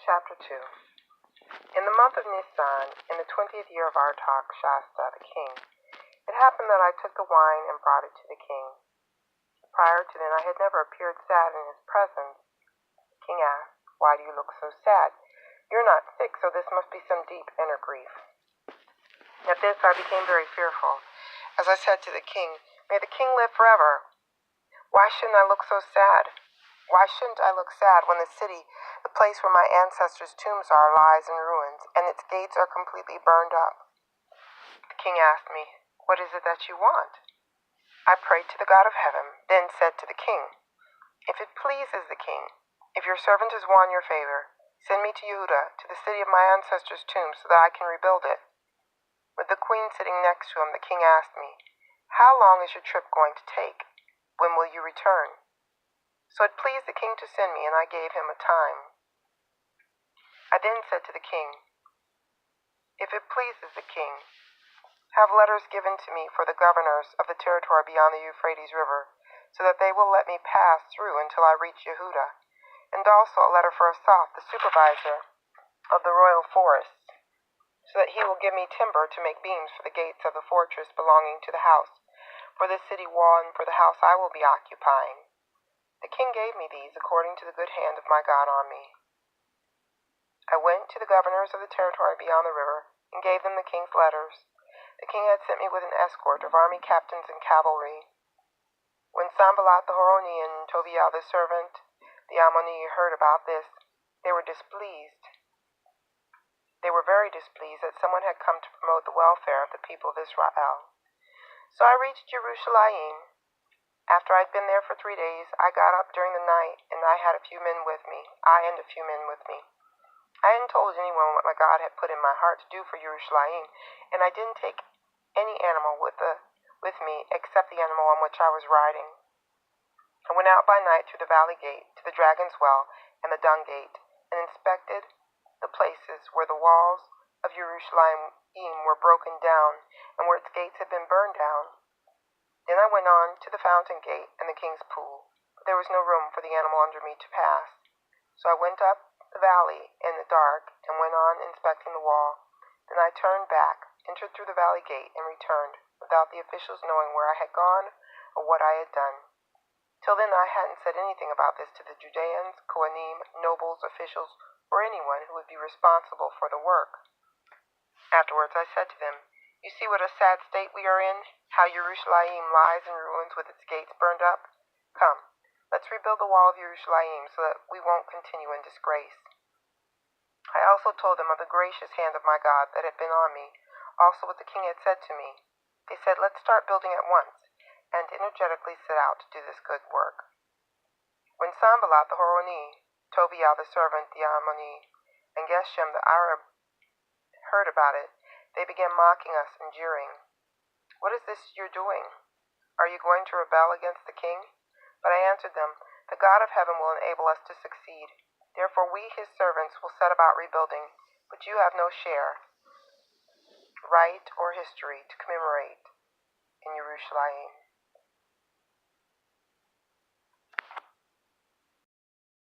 Chapter 2. In the month of Nisan, in the 20th year of Artaxerxes the king, it happened that I took the wine and brought it to the king. Prior to then I had never appeared sad in his presence. The king asked, "Why do you look so sad? You're not sick, so this must be some deep inner grief." At this I became very fearful, as I said to the king, "May the king live forever. Why shouldn't I look so sad? Why shouldn't I look sad when the city, the place where my ancestors' tombs are, lies in ruins, and its gates are completely burned up?" The king asked me, "What is it that you want?" I prayed to the God of heaven, then said to the king, "If it pleases the king, if your servant has won your favor, send me to Yehuda, to the city of my ancestors' tombs, so that I can rebuild it." With the queen sitting next to him, the king asked me, "How long is your trip going to take? When will you return?" So it pleased the king to send me, and I gave him a time. I then said to the king, "If it pleases the king, have letters given to me for the governors of the territory beyond the Euphrates River, so that they will let me pass through until I reach Yehuda, and also a letter for Asaph, the supervisor of the royal forests, so that he will give me timber to make beams for the gates of the fortress belonging to the house, for the city wall, and for the house I will be occupying." The king gave me these according to the good hand of my God on me. I went to the governors of the territory beyond the river and gave them the king's letters. The king had sent me with an escort of army captains and cavalry. When Sanballat the Horoni and Tobiah the servant, the Ammoni, heard about this, they were displeased. They were very displeased that someone had come to promote the welfare of the people of Israel. So I reached Jerusalem. After I'd been there for 3 days, I got up during the night, and I and a few men with me. I hadn't told anyone what my God had put in my heart to do for Jerusalem, and I didn't take any animal with me except the animal on which I was riding. I went out by night through the valley gate to the Dragon's Well and the Dung Gate, and inspected the places where the walls of Jerusalem were broken down, and where its gates had been burned down. Then I went on to the fountain gate and the king's pool, but there was no room for the animal under me to pass. So I went up the valley in the dark and went on inspecting the wall. Then I turned back, entered through the valley gate, and returned, without the officials knowing where I had gone or what I had done. Till then I hadn't said anything about this to the Judeans, Kohanim, nobles, officials, or anyone who would be responsible for the work. Afterwards I said to them, "You see what a sad state we are in, how Jerusalem lies in ruins with its gates burned up. Come, let's rebuild the wall of Jerusalem so that we won't continue in disgrace." I also told them of the gracious hand of my God that had been on me, also what the king had said to me. They said, "Let's start building at once," and energetically set out to do this good work. When Sanballat the Horoni, Tobiah the servant, the Ammoni, and Geshem the Arab heard about it, they began mocking us and jeering. "What is this you're doing? Are you going to rebel against the king?" But I answered them, "The God of heaven will enable us to succeed. Therefore we, his servants, will set about rebuilding, but you have no share, right, or history to commemorate in Jerusalem."